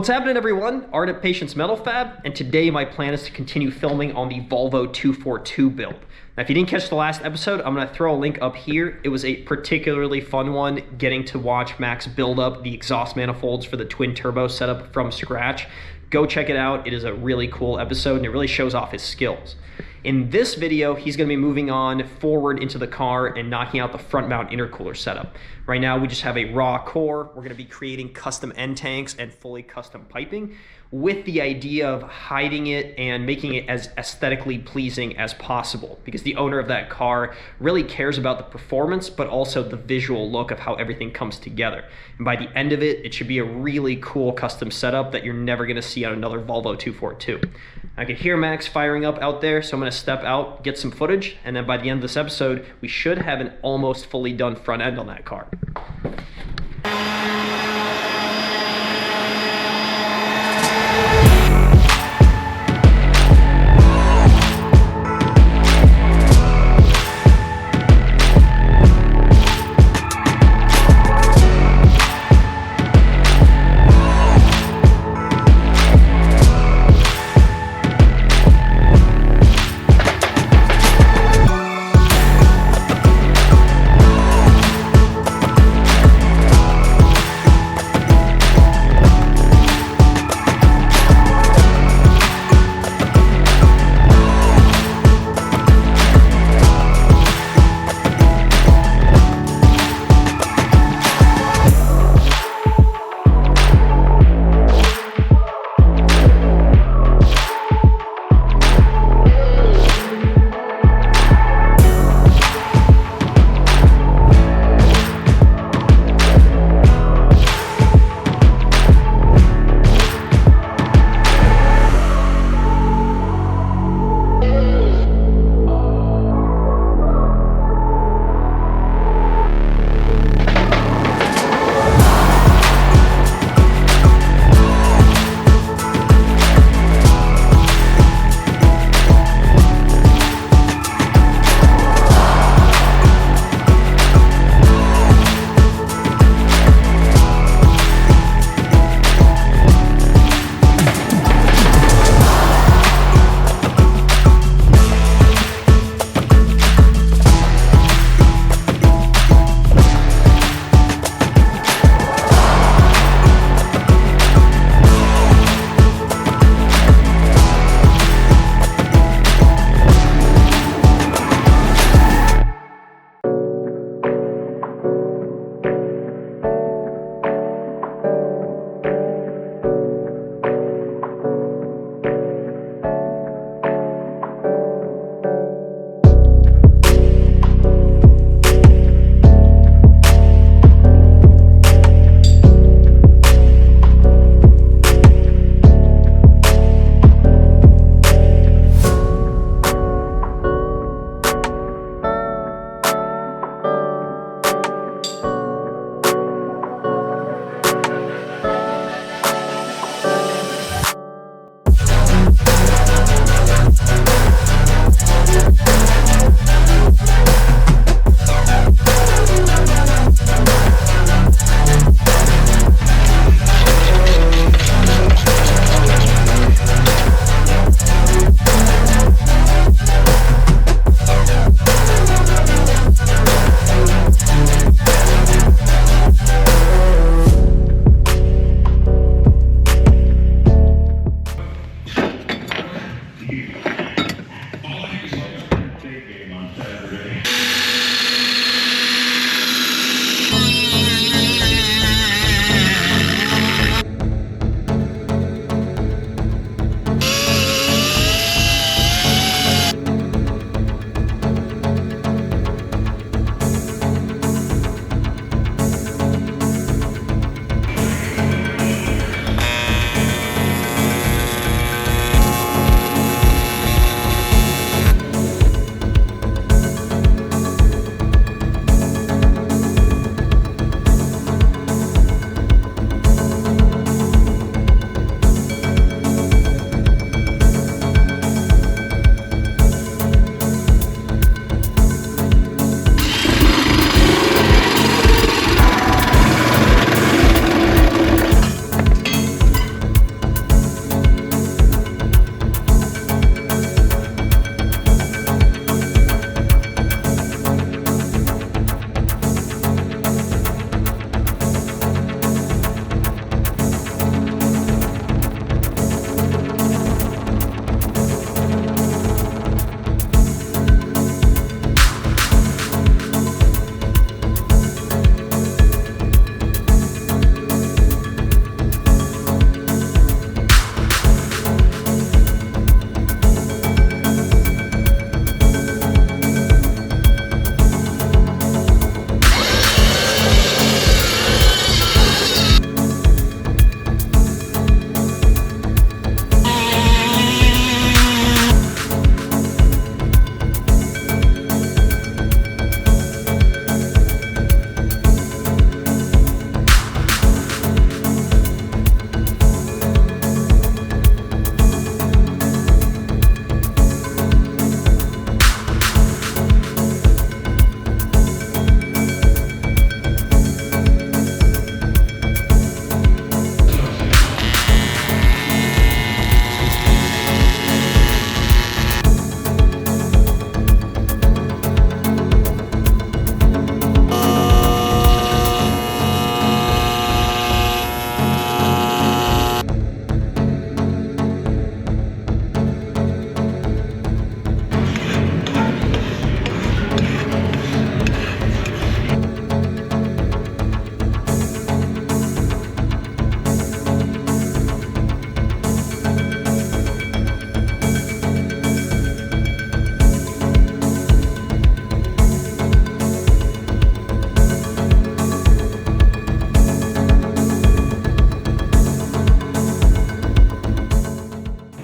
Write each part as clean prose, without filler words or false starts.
happening, everyone? Art at Patience Metal Fab, and today my plan is to continue filming on the Volvo 242 build. Now, if you didn't catch the last episode, I'm going to throw a link up here. It was a particularly fun one, getting to watch Max build up the exhaust manifolds for the twin turbo setup from scratch. Go check it out. It is a really cool episode, and it really shows off his skills. In this video, he's going to be moving on forward into the car and knocking out the front mount intercooler setup. Right now, we just have a raw core. We're going to be creating custom end tanks and fully custom piping with the idea of hiding it and making it as aesthetically pleasing as possible, because the owner of that car really cares about the performance, but also the visual look of how everything comes together. And by the end of it, it should be a really cool custom setup that you're never going to see on another Volvo 242. I can hear Max firing up out there, so I'm going to step out, get some footage, and then by the end of this episode, we should have an almost fully done front end on that car.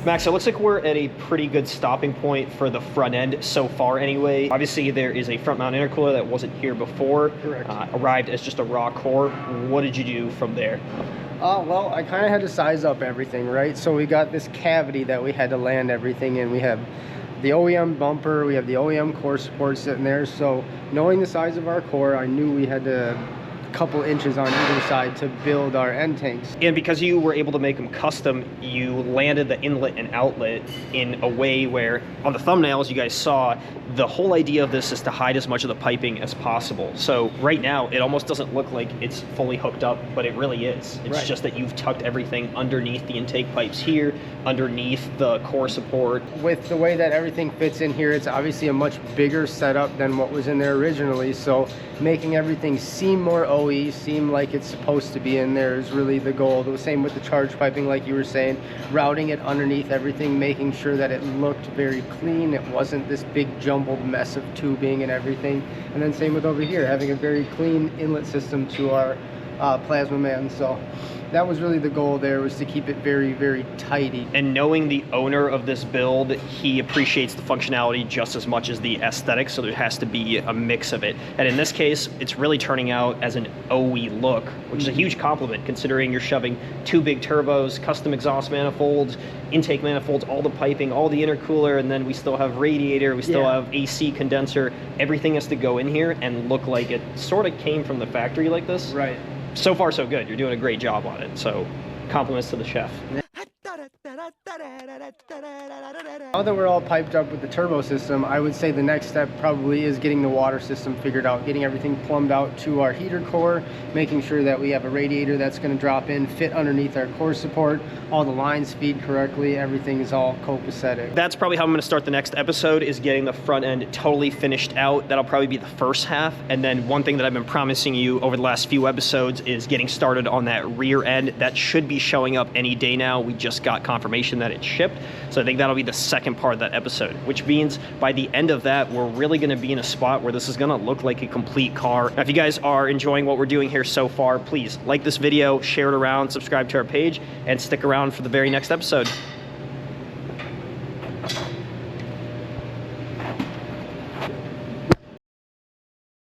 Max, it looks like we're at a pretty good stopping point for the front end so far anyway. Obviously, there is a front mount intercooler that wasn't here before. Correct. Arrived as just a raw core. What did you do from there? Well, I kind of had to size up everything, right? So we got this cavity that we had to land everything in. We have the OEM bumper, we have the OEM core support sitting there. So knowing the size of our core, I knew we had to couple inches on either side to build our end tanks. And because you were able to make them custom, you landed the inlet and outlet in a way where, on the thumbnails you guys saw, the whole idea of this is to hide as much of the piping as possible. So right now, it almost doesn't look like it's fully hooked up, but it really is. It's right. just that you've tucked everything underneath the intake pipes here, underneath the core support. With the way that everything fits in here, it's obviously a much bigger setup than what was in there originally. So making everything seem more OE, seem like it's supposed to be in there is really the goal. The same with the charge piping, like you were saying, routing it underneath everything, making sure that it looked very clean. It wasn't this big jumbled mess of tubing and everything. And then same with over here, having a very clean inlet system to our plasma man. So that was really the goal there, was to keep it very, very tidy. And knowing the owner of this build, he appreciates the functionality just as much as the aesthetics, so there has to be a mix of it. And in this case, it's really turning out as an OE look, which is a huge compliment considering you're shoving 2 big turbos, custom exhaust manifolds, intake manifolds, all the piping, all the intercooler, and then we still have radiator, we still have AC condenser. Everything has to go in here and look like it sort of came from the factory like this. Right. So far, so good. You're doing a great job on it. So compliments to the chef. Now that we're all piped up with the turbo system, I would say the next step probably is getting the water system figured out, getting everything plumbed out to our heater core, making sure that we have a radiator that's going to drop in, fit underneath our core support, all the lines feed correctly, everything is all copacetic. That's probably how I'm going to start the next episode, is getting the front end totally finished out. That'll probably be the first half. And then one thing that I've been promising you over the last few episodes is getting started on that rear end. That should be showing up any day now. We just got confirmation that it's shipped. So I think that'll be the second part of that episode, which means by the end of that, we're really going to be in a spot where this is going to look like a complete car. Now, if you guys are enjoying what we're doing here so far, please like this video, share it around, subscribe to our page, and stick around for the very next episode.